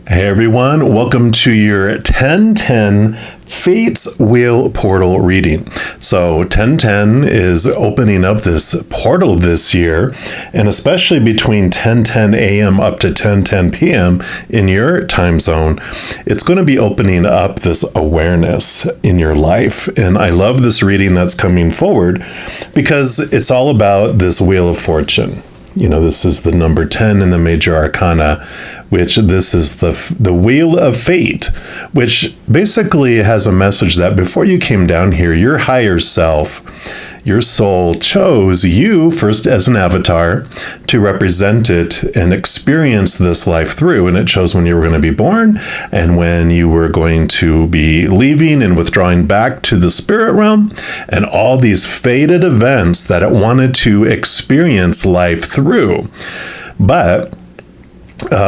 Hey everyone, welcome to your 1010 Fates Wheel Portal reading. So 1010 is opening up this portal this year, and especially between 10:10 a.m. up to 10:10 p.m. in your time zone, it's going to be opening up this awareness in your life. And I love this reading that's coming forward because it's all about this Wheel of Fortune. You know, this is the number 10 in the major arcana, which this is the Wheel of Fate, which basically has a message that before you came down here, your higher self, your soul chose you first as an avatar to represent it and experience this life through. And it chose when you were going to be born and when you were going to be leaving and withdrawing back to the spirit realm, and all these fated events that it wanted to experience life through. But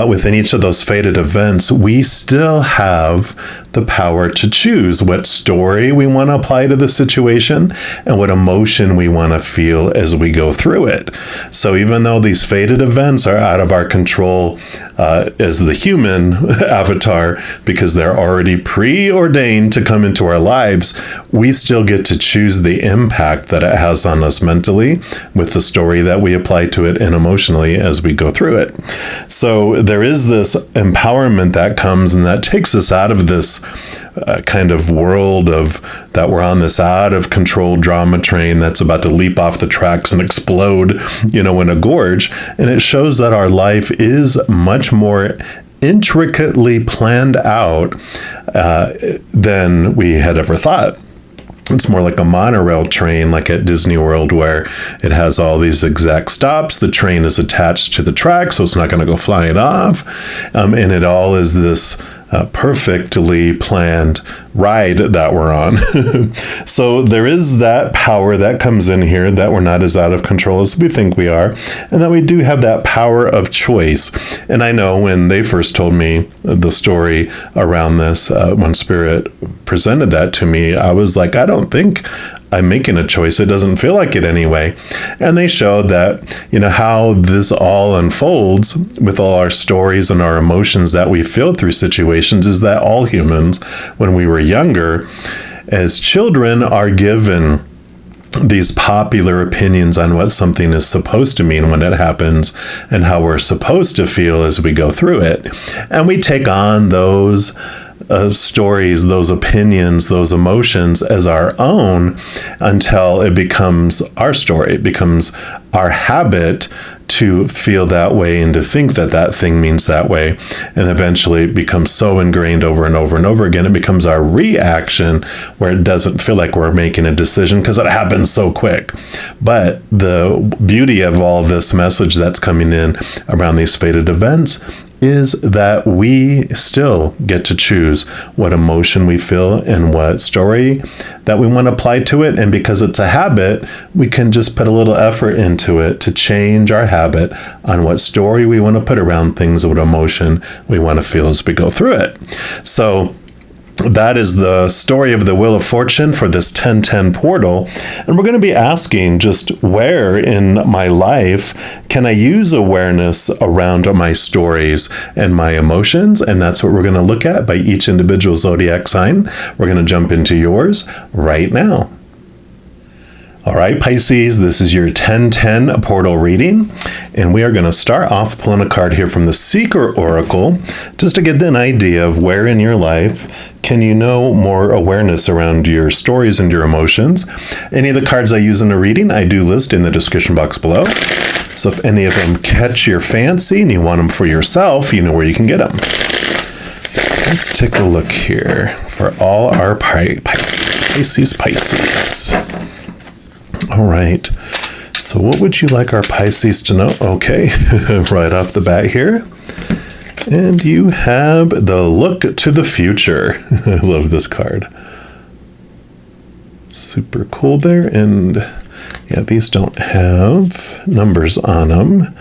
within each of those fated events, we still have the power to choose what story we want to apply to the situation and what emotion we want to feel as we go through it. So even though these fated events are out of our control as the human avatar, because they're already preordained to come into our lives, we still get to choose the impact that it has on us mentally with the story that we apply to it and emotionally as we go through it. So there is this empowerment that comes and that takes us out of this kind of world of that we're on this out of control drama train that's about to leap off the tracks and explode, in a gorge. And it shows that our life is much more intricately planned out than we had ever thought. It's more like a monorail train, like at Disney World, where it has all these exact stops. The train is attached to the track, so it's not going to go flying off. And it all is this perfectly planned ride that we're on. So there is that power that comes in here, that we're not as out of control as we think we are, and that we do have that power of choice. And I know when they first told me the story around this, when Spirit presented that to me, I was like, I don't think I'm making a choice. It doesn't feel like it anyway. And they showed that, how this all unfolds with all our stories and our emotions that we feel through situations is that all humans, when we were younger, as children, are given these popular opinions on what something is supposed to mean when it happens and how we're supposed to feel as we go through it. And we take on those stories, those opinions, those emotions as our own until it becomes our story. It becomes our habit to feel that way and to think that that thing means that way. And eventually it becomes so ingrained over and over and over again, it becomes our reaction where it doesn't feel like we're making a decision because it happens so quick. But the beauty of all this message that's coming in around these fated events is that we still get to choose what emotion we feel and what story that we want to apply to it. And because it's a habit, we can just put a little effort into it to change our habit on what story we want to put around things, what emotion we want to feel as we go through it. So that is the story of the Wheel of Fortune for this 1010 portal. And we're going to be asking just where in my life can I use awareness around my stories and my emotions? And that's what we're going to look at by each individual zodiac sign. We're going to jump into yours right now. All right, Pisces, this is your 1010 portal reading, and we are going to start off pulling a card here from the Seeker Oracle, just to get an idea of where in your life can you know more awareness around your stories and your emotions. Any of the cards I use in a reading, I do list in the description box below. So if any of them catch your fancy and you want them for yourself, you know where you can get them. Let's take a look here for all our Pisces. All right, so what would you like our Pisces to know? Okay, right off the bat here. And you have the Look to the Future. I love this card. Super cool there. And yeah, these don't have numbers on them.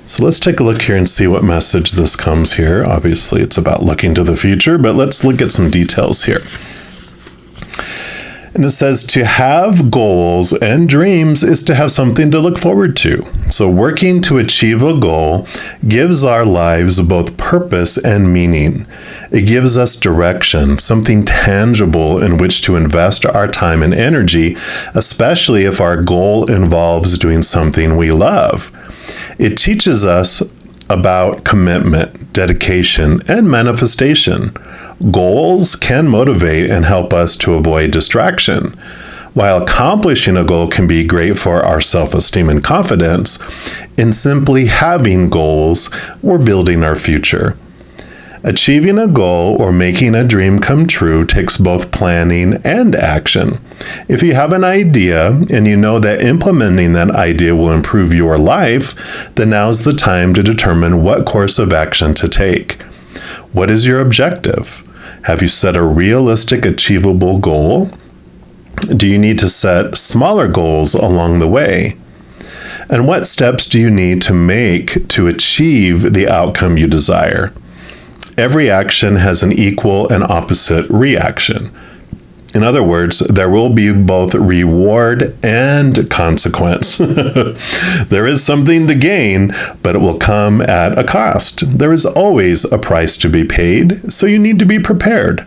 So let's take a look here and see what message this comes here. Obviously, it's about looking to the future, but let's look at some details here. And it says to have goals and dreams is to have something to look forward to. So working to achieve a goal gives our lives both purpose and meaning. It gives us direction, something tangible in which to invest our time and energy, especially if our goal involves doing something we love. It teaches us about commitment, dedication, and manifestation. Goals can motivate and help us to avoid distraction. While accomplishing a goal can be great for our self-esteem and confidence, in simply having goals, we're building our future. Achieving a goal or making a dream come true takes both planning and action. If you have an idea and you know that implementing that idea will improve your life, then now's the time to determine what course of action to take. What is your objective? Have you set a realistic, achievable goal? Do you need to set smaller goals along the way? And what steps do you need to make to achieve the outcome you desire? Every action has an equal and opposite reaction. In other words, there will be both reward and consequence. There is something to gain, but it will come at a cost. There is always a price to be paid, so you need to be prepared.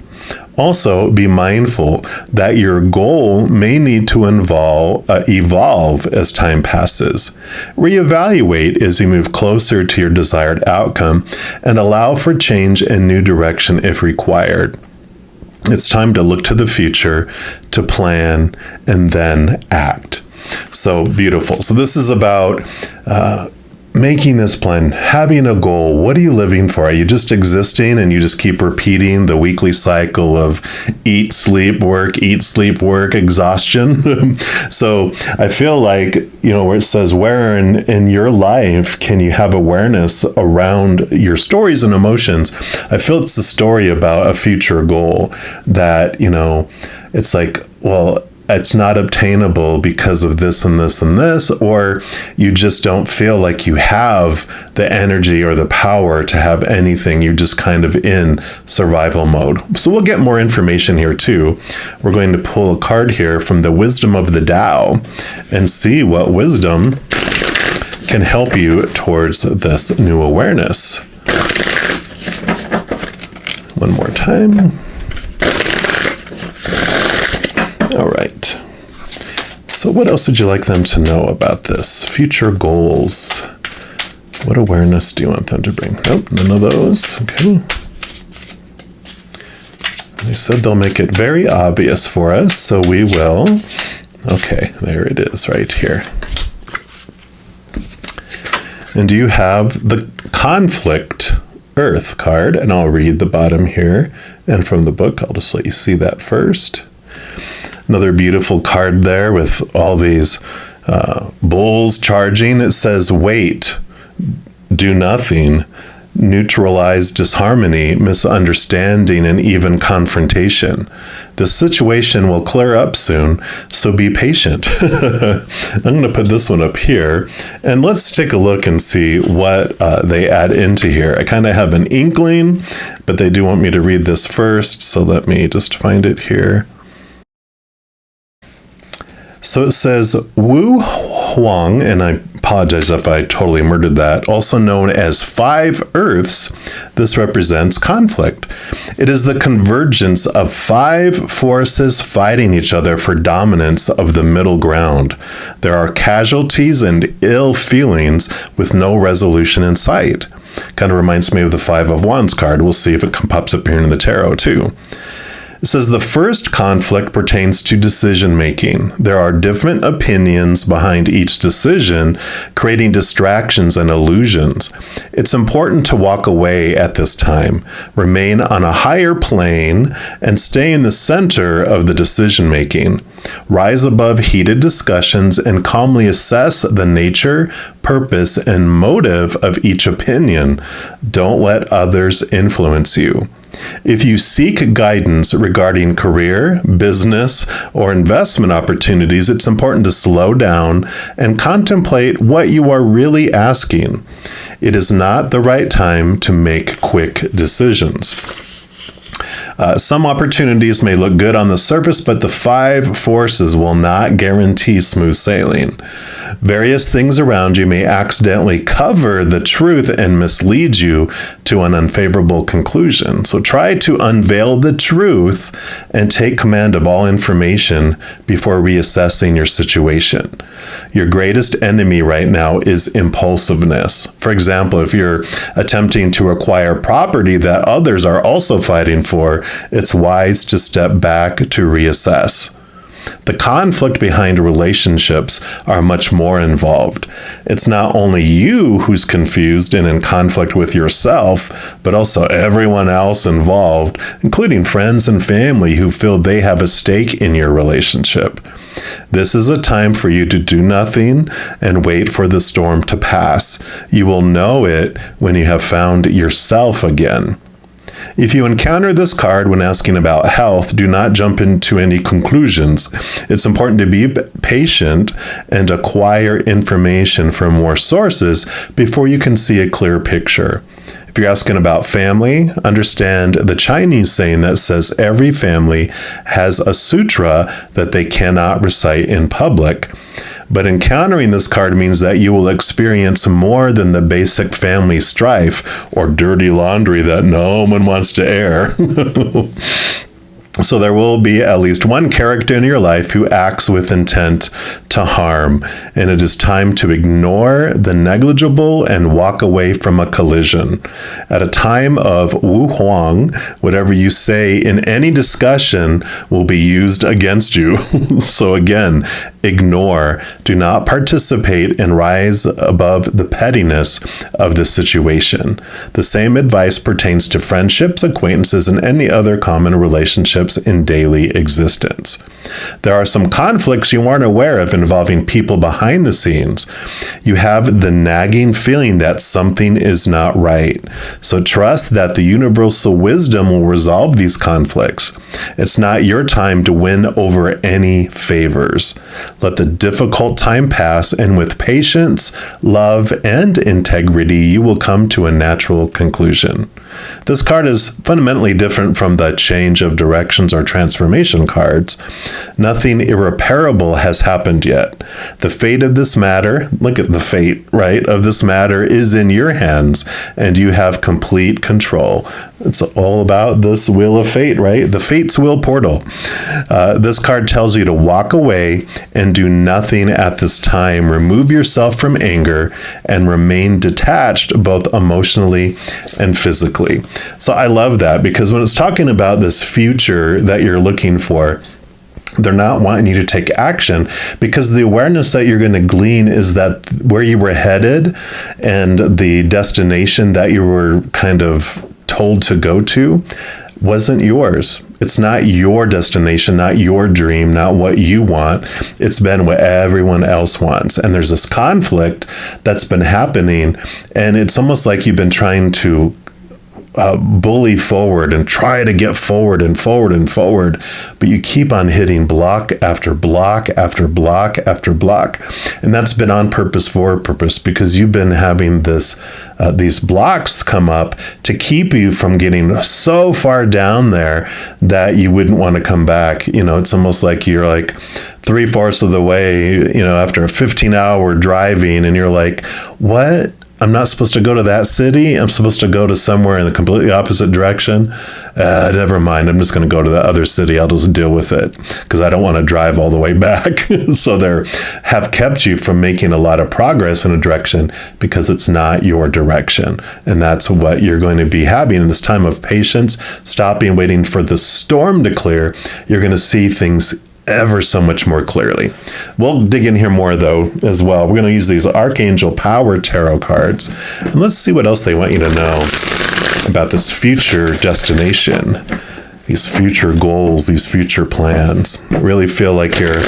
Also, be mindful that your goal may need to evolve as time passes. Reevaluate as you move closer to your desired outcome and allow for change and new direction if required. It's time to look to the future, to plan, and then act. So beautiful. So this is about making this plan, having a goal. What are you living for? Are you just existing and you just keep repeating the weekly cycle of eat, sleep, work, exhaustion? So I feel like, where it says, where in your life can you have awareness around your stories and emotions? I feel it's a story about a future goal that, it's like, well, it's not obtainable because of this and this and this, or you just don't feel like you have the energy or the power to have anything. You're just kind of in survival mode. So we'll get more information here too. We're going to pull a card here from the Wisdom of the Tao and see what wisdom can help you towards this new awareness. One more time. All right. So what else would you like them to know about this? Future goals. What awareness do you want them to bring? Nope, none of those. Okay. They said they'll make it very obvious for us, so we will. Okay, there it is right here. And do you have the Conflict Earth card? And I'll read the bottom here. And from the book, I'll just let you see that first. Another beautiful card there with all these bulls charging. It says, wait, do nothing, neutralize disharmony, misunderstanding, and even confrontation. The situation will clear up soon, so be patient. I'm going to put this one up here, and let's take a look and see what they add into here. I kind of have an inkling, but they do want me to read this first, so let me just find it here. So it says, Wu Huang, and I apologize if I totally murdered that, also known as 5 Earths. This represents conflict. It is the convergence of 5 forces fighting each other for dominance of the middle ground. There are casualties and ill feelings with no resolution in sight. Kind of reminds me of the 5 of Wands card. We'll see if it pops up here in the tarot too. It says the first conflict pertains to decision-making. There are different opinions behind each decision, creating distractions and illusions. It's important to walk away at this time, remain on a higher plane, and stay in the center of the decision-making. Rise above heated discussions and calmly assess the nature, purpose, and motive of each opinion. Don't let others influence you. If you seek guidance regarding career, business, or investment opportunities, it's important to slow down and contemplate what you are really asking. It is not the right time to make quick decisions. Some opportunities may look good on the surface, but the 5 forces will not guarantee smooth sailing. Various things around you may accidentally cover the truth and mislead you to an unfavorable conclusion. So try to unveil the truth and take command of all information before reassessing your situation. Your greatest enemy right now is impulsiveness. For example, if you're attempting to acquire property that others are also fighting for, it's wise to step back to reassess. The conflict behind relationships are much more involved. It's not only you who's confused and in conflict with yourself, but also everyone else involved, including friends and family who feel they have a stake in your relationship. This is a time for you to do nothing and wait for the storm to pass. You will know it when you have found yourself again. If you encounter this card when asking about health, do not jump into any conclusions. It's important to be patient and acquire information from more sources before you can see a clear picture. If you're asking about family, understand the Chinese saying that says every family has a sutra that they cannot recite in public. But encountering this card means that you will experience more than the basic family strife or dirty laundry that no one wants to air. So there will be at least one character in your life who acts with intent to harm, and it is time to ignore the negligible and walk away from a collision. At a time of Wu Huang, whatever you say in any discussion will be used against you. So again, ignore. Do not participate and rise above the pettiness of the situation. The same advice pertains to friendships, acquaintances, and any other common relationships in daily existence. There are some conflicts you aren't aware of involving people behind the scenes. You have the nagging feeling that something is not right. So trust that the universal wisdom will resolve these conflicts. It's not your time to win over any favors. Let the difficult time pass, and with patience, love, and integrity, you will come to a natural conclusion. This card is fundamentally different from the change of directions or transformation cards. Nothing irreparable has happened yet. The fate of this matter, look at the fate, right, of this matter is in your hands, and you have complete control. It's all about this wheel of fate, right? The fate's wheel portal. This card tells you to walk away and do nothing at this time. Remove yourself from anger and remain detached both emotionally and physically. So I love that, because when it's talking about this future that you're looking for, they're not wanting you to take action, because the awareness that you're going to glean is that where you were headed and the destination that you were kind of told to go to wasn't yours. It's not your destination, not your dream, not what you want. It's been what everyone else wants. And there's this conflict that's been happening, and it's almost like you've been trying to bully forward and try to get forward and forward and forward, but you keep on hitting block after block after block after block. And that's been on purpose, for a purpose, because you've been having these blocks come up to keep you from getting so far down there that you wouldn't want to come back. You know, it's almost like you're like 3/4 of the way, you know, after a 15-hour driving, and you're like, what? I'm not supposed to go to that city. I'm supposed to go to somewhere in the completely opposite direction. Never mind. I'm just going to go to the other city. I'll just deal with it, because I don't want to drive all the way back. So they have kept you from making a lot of progress in a direction because it's not your direction. And that's what you're going to be having in this time of patience, stopping, waiting for the storm to clear. You're going to see things ever so much more clearly. We'll dig in here more, though, as well. We're going to use these Archangel Power Tarot cards, and let's see what else they want you to know about this future destination, these future goals, these future plans. I really feel like you're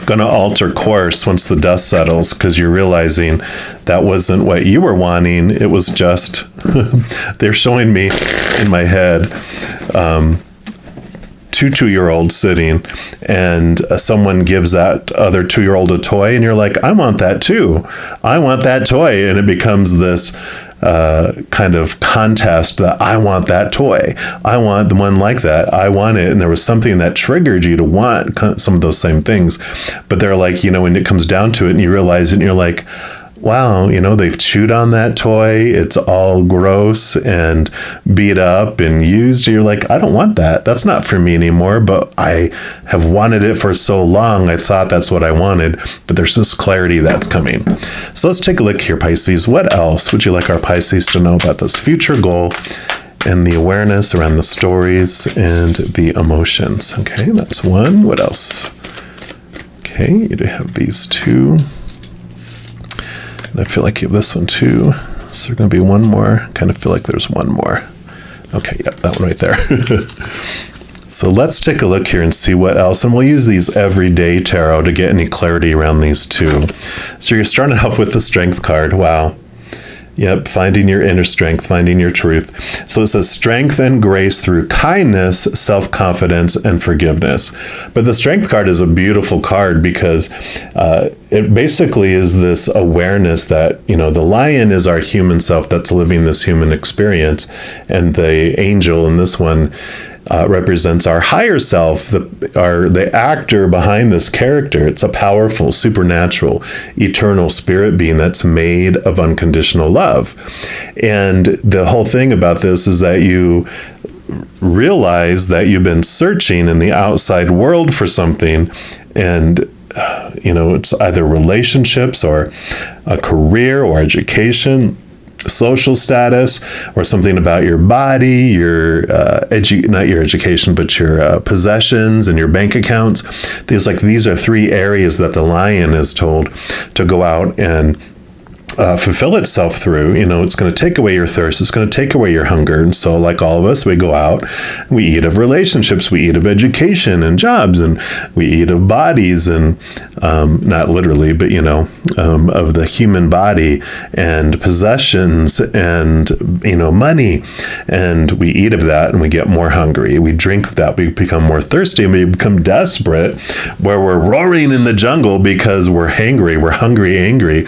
going to alter course once the dust settles, because you're realizing that wasn't what you were wanting. It was just, they're showing me in my head, two 2-year-olds sitting, and someone gives that other 2-year-old a toy, and you're like, I want that too. I want that toy. And it becomes this kind of contest that I want that toy. I want the one like that. I want it. And there was something that triggered you to want some of those same things. But they're like, when it comes down to it and you realize it and you're like, wow, they've chewed on that toy. It's all gross and beat up and used. You're like, I don't want that. That's not for me anymore. But I have wanted it for so long. I thought that's what I wanted. But there's this clarity that's coming. So let's take a look here, Pisces. What else would you like our Pisces to know about this future goal and the awareness around the stories and the emotions? Okay, that's one. What else? Okay, you do have these two. And I feel like you have this one too. So there's going to be one more. I kind of feel like there's one more. Okay, yep, that one right there. So let's take a look here and see what else. And we'll use these everyday tarot to get any clarity around these two. So you're starting off with the Strength card. Wow. Yep, finding your inner strength, finding your truth. So it says strength and grace through kindness, self-confidence, and forgiveness. But the Strength card is a beautiful card because it basically is this awareness that, the lion is our human self that's living this human experience. And the angel in this one represents our higher self, the actor behind this character. It's a powerful, supernatural, eternal spirit being that's made of unconditional love. And the whole thing about this is that you realize that you've been searching in the outside world for something, and it's either relationships or a career or education, social status, or something about your body, your not your education, but your possessions and your bank accounts. These are three areas that the lion is told to go out and fulfill itself through. It's going to take away your thirst. It's going to take away your hunger. And so, like all of us, we go out, we eat of relationships, we eat of education and jobs, and we eat of bodies, and not literally, but of the human body and possessions and money, and we eat of that and we get more hungry. We drink of that, we become more thirsty, and we become desperate, where we're roaring in the jungle because we're hangry, we're hungry, angry.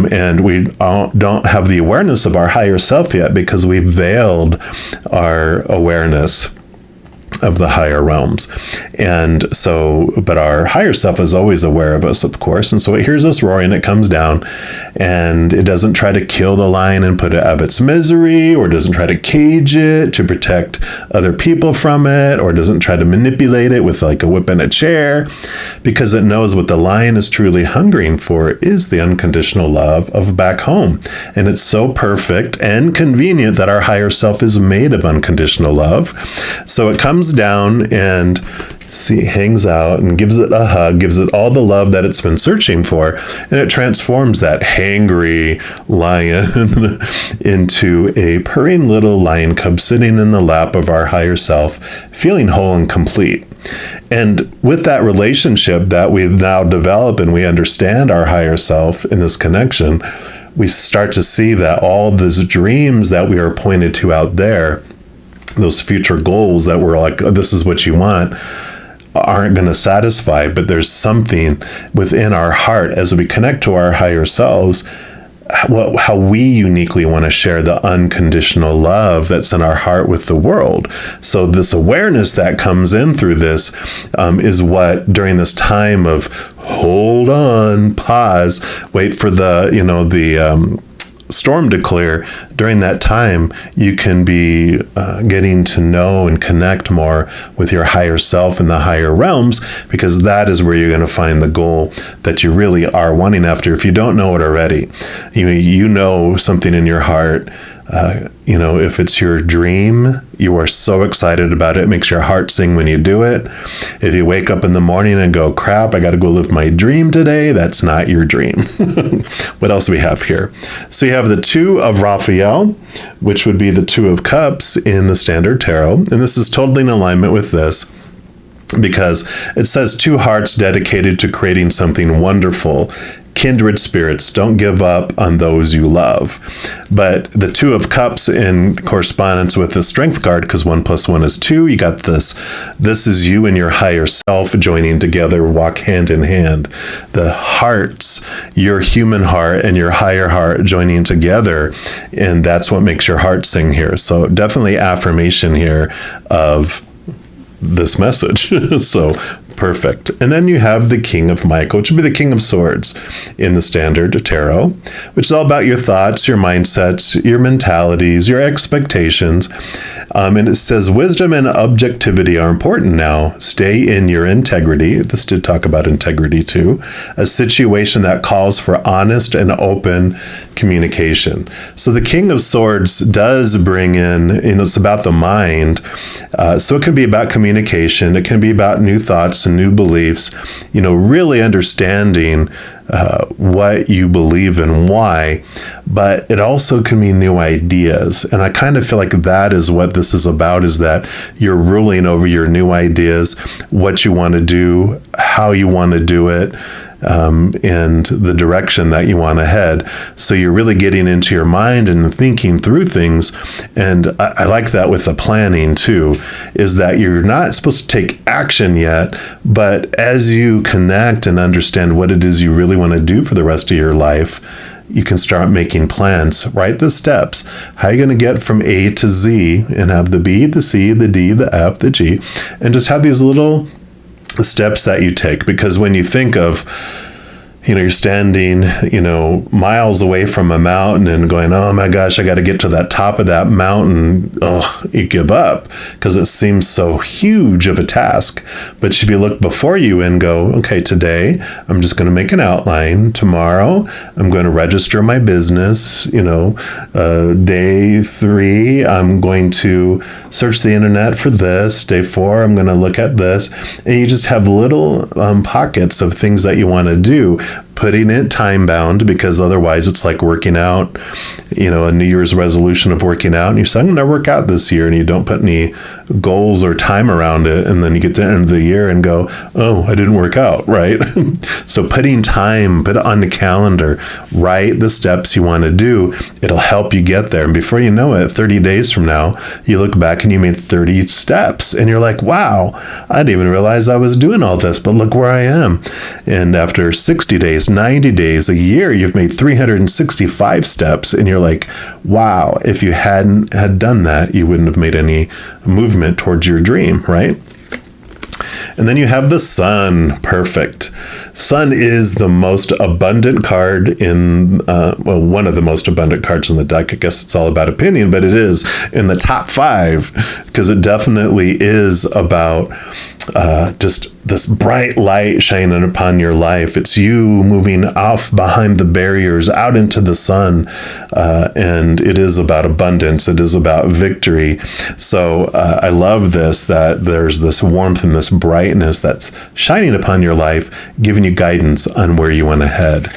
And we don't have the awareness of our higher self yet because we veiled our awareness of the higher realms. And so, but our higher self is always aware of us, of course. And so it hears us roaring, it comes down, and it doesn't try to kill the lion and put it out of its misery, or doesn't try to cage it to protect other people from it, or doesn't try to manipulate it with like a whip and a chair, because it knows what the lion is truly hungering for is the unconditional love of back home. And it's so perfect and convenient that our higher self is made of unconditional love. So it comes down and hangs out and gives it a hug, gives it all the love that it's been searching for, and it transforms that hangry lion into a purring little lion cub sitting in the lap of our higher self, feeling whole and complete. And with that relationship that we now develop and we understand our higher self in this connection, we start to see that all those dreams that we are pointed to out there, those future goals that we're like, oh, this is what you want, aren't going to satisfy. But there's something within our heart as we connect to our higher selves, how we uniquely want to share the unconditional love that's in our heart with the world. So this awareness that comes in through this is what, during this time of hold on, pause, wait for the storm to clear, during that time you can be getting to know and connect more with your higher self in the higher realms, because that is where you're going to find the goal that you really are wanting after. If you don't know it already, you know something in your heart. If it's your dream, you are so excited about it. It makes your heart sing when you do it. If you wake up in the morning and go, crap, I got to go live my dream today, that's not your dream. What else do we have here? So you have the Two of Raphael, which would be the Two of Cups in the Standard Tarot. And this is totally in alignment with this, because it says two hearts dedicated to creating something wonderful, kindred spirits. Don't give up on those you love. But the Two of Cups in correspondence with the Strength card, because 1 + 1 is 2, you got this. This is you and your higher self joining together, walk hand in hand. The hearts, your human heart and your higher heart joining together, and that's what makes your heart sing here. So definitely affirmation here of this message. So perfect. And then you have the King of Michael, which would be the King of Swords in the standard tarot, which is all about your thoughts, your mindsets, your mentalities, your expectations. And it says wisdom and objectivity are important now. Stay in your integrity. This did talk about integrity too. A situation that calls for honest and open communication. So the King of Swords does bring in, it's about the mind. So it can be about communication. It can be about new thoughts and new beliefs, really understanding what you believe and why, but it also can be new ideas. And I kind of feel like that is what this is about, is that you're ruling over your new ideas, what you want to do, how you want to do it, and the direction that you want to head. So you're really getting into your mind and thinking through things. And I like that with the planning too, is that you're not supposed to take action yet, but as you connect and understand what it is you really want to do for the rest of your life, you can start making plans. Write the steps. How are you going to get from A to Z, and have the B, the C, the D, the F, the G, and just have these little steps that you take. Because when you think of, you're standing, miles away from a mountain and going, oh my gosh, I got to get to that top of that mountain. Oh, you give up because it seems so huge of a task. But if you look before you and go, okay, today I'm just going to make an outline. Tomorrow I'm going to register my business. Day 3, I'm going to search the internet for this. Day 4, I'm going to look at this. And you just have little pockets of things that you want to do, putting it time bound, because otherwise it's like working out, a New Year's resolution of working out, and you say, I'm going to work out this year, and you don't put any goals or time around it, and then you get to the end of the year and go, oh, I didn't work out, right? So putting time, put it on the calendar, write the steps you want to do. It'll help you get there. And before you know it, 30 days from now, you look back and you made 30 steps, and you're like, wow, I didn't even realize I was doing all this, but look where I am. And after 60 days, 90 days, a year, you've made 365 steps, and you're like, wow, if you hadn't had done that, you wouldn't have made any movement towards your dream, right? And then you have the Sun. Perfect. Sun is the most abundant card in, one of the most abundant cards in the deck. I guess it's all about opinion, but it is in the top 5, because it definitely is about just this bright light shining upon your life. It's you moving off behind the barriers out into the sun, and it is about abundance. It is about victory. So I love this, that there's this warmth and this brightness that's shining upon your life, giving you guidance on where you want to head.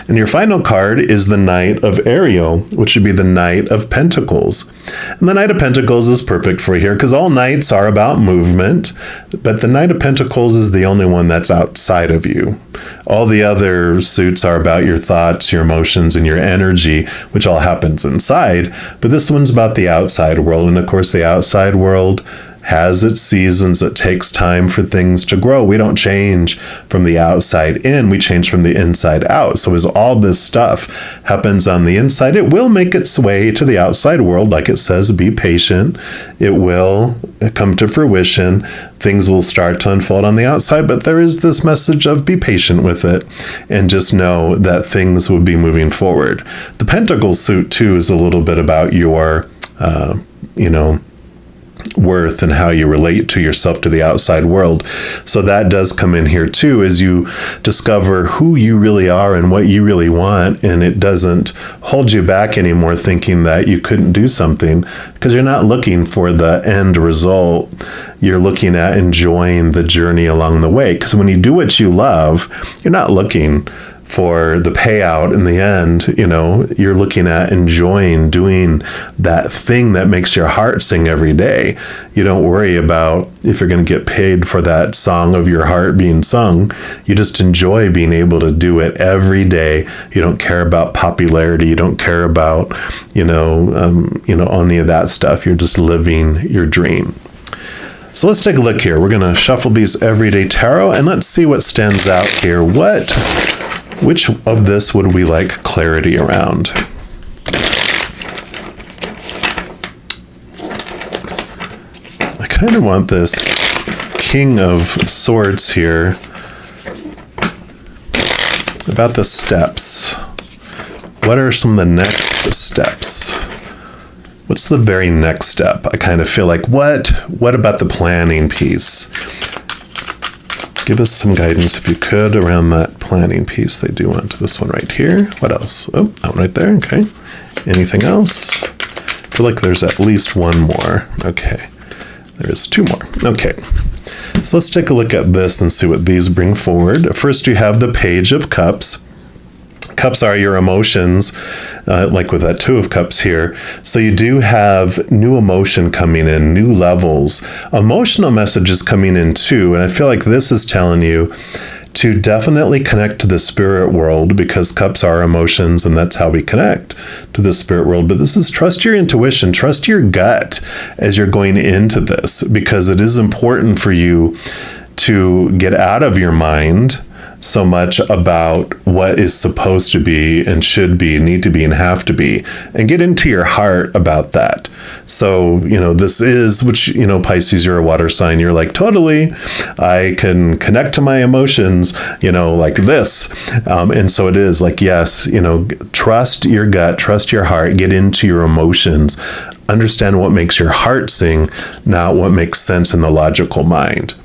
And your final card is the Knight of Ariel, which would be the Knight of Pentacles. And the Knight of Pentacles is perfect for here, because all knights are about movement, but the Knight of Pentacles is the only one that's outside of you. All the other suits are about your thoughts, your emotions, and your energy, which all happens inside. But this one's about the outside world. And of course, the outside world has its seasons. It takes time for things to grow. We don't change from the outside in, we change from the inside out. So as all this stuff happens on the inside, it will make its way to the outside world. Like it says, be patient. It will come to fruition. Things will start to unfold on the outside, but there is this message of be patient with it and just know that things will be moving forward. The Pentacles suit too is a little bit about your, worth and how you relate to yourself to the outside world. So that does come in here too, as you discover who you really are and what you really want, and it doesn't hold you back anymore thinking that you couldn't do something, because you're not looking for the end result. You're looking at enjoying the journey along the way, because when you do what you love, you're not looking for the payout in the end. You're looking at enjoying doing that thing that makes your heart sing every day. You don't worry about if you're going to get paid for that song of your heart being sung. You just enjoy being able to do it every day. You don't care about popularity. You don't care about, any of that stuff. You're just living your dream. So let's take a look here. We're going to shuffle these everyday tarot and let's see what stands out here. Which of this would we like clarity around? I kind of want this King of Swords here. About the steps. What are some of the next steps? What's the very next step? I kind of feel like, what about the planning piece? Give us some guidance, if you could, around that planning piece. They do want this one right here. What else? Oh, that one right there. Okay. Anything else? I feel like there's at least one more. Okay. There is two more. Okay. So let's take a look at this and see what these bring forward. First, you have the Page of Cups. Cups are your emotions, like with that Two of Cups here. So you do have new emotion coming in, new levels, emotional messages coming in too. And I feel like this is telling you to definitely connect to the spirit world, because cups are emotions and that's how we connect to the spirit world. But this is trust your intuition, trust your gut as you're going into this, because it is important for you to get out of your mind so much about what is supposed to be and should be, need to be, and have to be, and get into your heart about that. So, this is, which, Pisces, you're a water sign. You're like, totally, I can connect to my emotions, like this. And so it is like, yes, trust your gut, trust your heart, get into your emotions, understand what makes your heart sing, not what makes sense in the logical mind.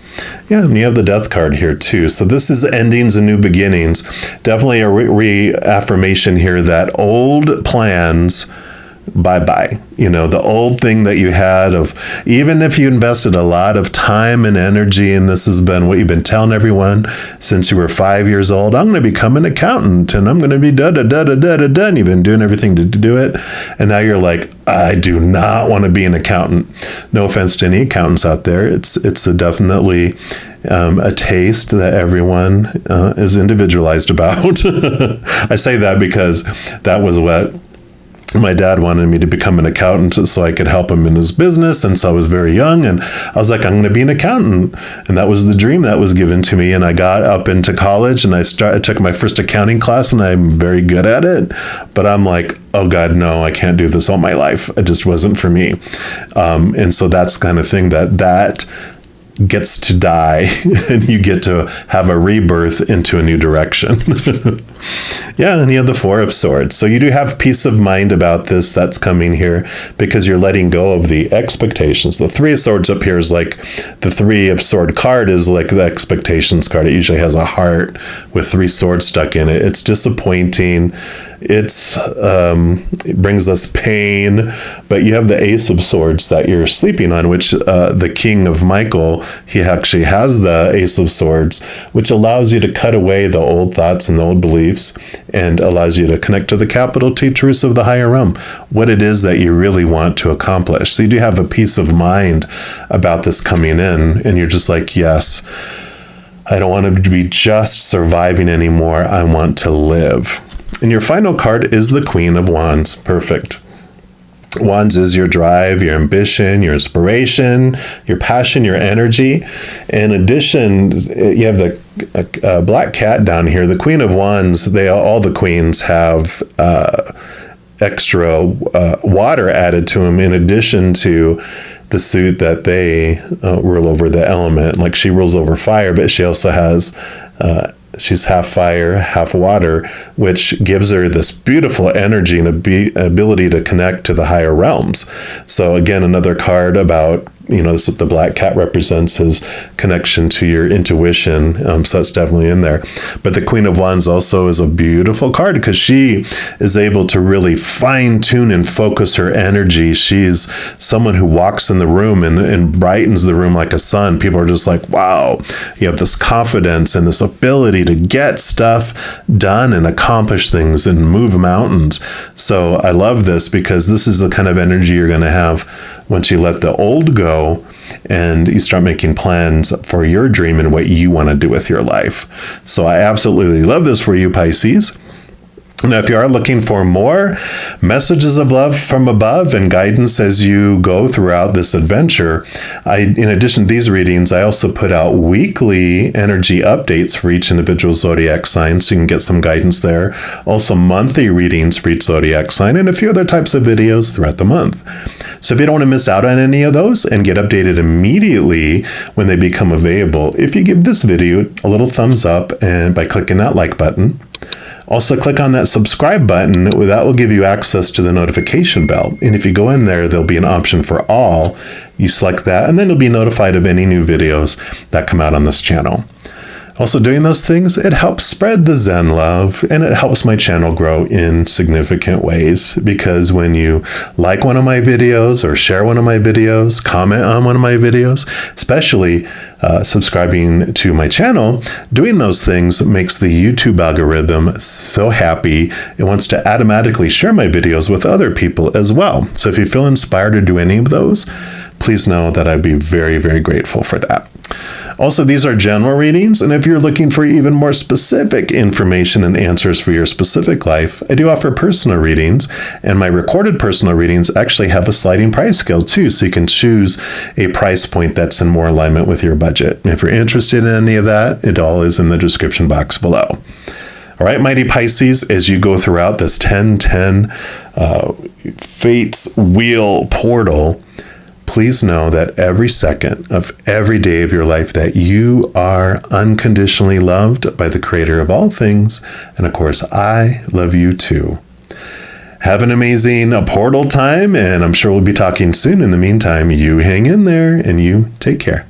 Yeah, and you have the Death card here too. So this is endings and new beginnings. Definitely a reaffirmation here that old plans, bye-bye. The old thing that you had of, even if you invested a lot of time and energy, and this has been what you've been telling everyone since you were 5 years old, I'm going to become an accountant and I'm going to be da-da-da-da-da-da-da, and you've been doing everything to do it. And now you're like, I do not want to be an accountant. No offense to any accountants out there. It's definitely a taste that everyone is individualized about. I say that because that was what my dad wanted me to become, an accountant so I could help him in his business. And so I was very young and I was like, I'm going to be an accountant. And that was the dream that was given to me. And I got up into college and I took my first accounting class and I'm very good at it. But I'm like, oh God, no, I can't do this all my life. It just wasn't for me. And so that's the kind of thing that gets to die and you get to have a rebirth into a new direction. Yeah, and you have the Four of Swords. So you do have peace of mind about this that's coming here, because you're letting go of the expectations. The Three of Swords up here is like the Three of Sword card is like the expectations card. It usually has a heart with three swords stuck in it. It's disappointing. It brings us pain, but you have the Ace of Swords that you're sleeping on, which the King of Michael, he actually has the Ace of Swords, which allows you to cut away the old thoughts and the old beliefs and allows you to connect to the capital T truths of the higher realm, what it is that you really want to accomplish. So you do have a peace of mind about this coming in, and you're just like, yes, I don't want to be just surviving anymore. I want to live. And your final card is the Queen of Wands. Perfect. Wands is your drive, your ambition, your inspiration, your passion, your energy. In addition, you have the black cat down here. The Queen of Wands, all the queens have extra water added to them, in addition to the suit that they rule over the element. Like, she rules over fire, but she also has she's half fire, half water, which gives her this beautiful energy and ability to connect to the higher realms. So again, another card about That's what the black cat represents, his connection to your intuition. So that's definitely in there. But the Queen of Wands also is a beautiful card because she is able to really fine tune and focus her energy. She's someone who walks in the room and brightens the room like a sun. People are just like, wow, you have this confidence and this ability to get stuff done and accomplish things and move mountains. So I love this because this is the kind of energy you're going to have once you let the old go and you start making plans for your dream and what you want to do with your life. So I absolutely love this for you, Pisces. Now, if you are looking for more messages of love from above and guidance as you go throughout this adventure, in addition to these readings, I also put out weekly energy updates for each individual zodiac sign, so you can get some guidance there. Also, monthly readings for each zodiac sign and a few other types of videos throughout the month. So if you don't want to miss out on any of those and get updated immediately when they become available, if you give this video a little thumbs up and by clicking that like button, also click on that subscribe button. That will give you access to the notification bell. And if you go in there, there'll be an option for all. You select that, and then you'll be notified of any new videos that come out on this channel. Also, doing those things, it helps spread the Zen love, and it helps my channel grow in significant ways, because when you like one of my videos or share one of my videos, comment on one of my videos, especially subscribing to my channel, doing those things makes the YouTube algorithm so happy. It wants to automatically share my videos with other people as well. So if you feel inspired to do any of those, please know that I'd be very, very grateful for that. Also, these are general readings, and if you're looking for even more specific information and answers for your specific life, I do offer personal readings, and my recorded personal readings actually have a sliding price scale too, so you can choose a price point that's in more alignment with your budget. And if you're interested in any of that, it all is in the description box below. All right, mighty Pisces, as you go throughout this 10-10 Fates Wheel portal, please know that every second of every day of your life that you are unconditionally loved by the Creator of all things. And of course, I love you too. Have an amazing portal time, and I'm sure we'll be talking soon. In the meantime, you hang in there and you take care.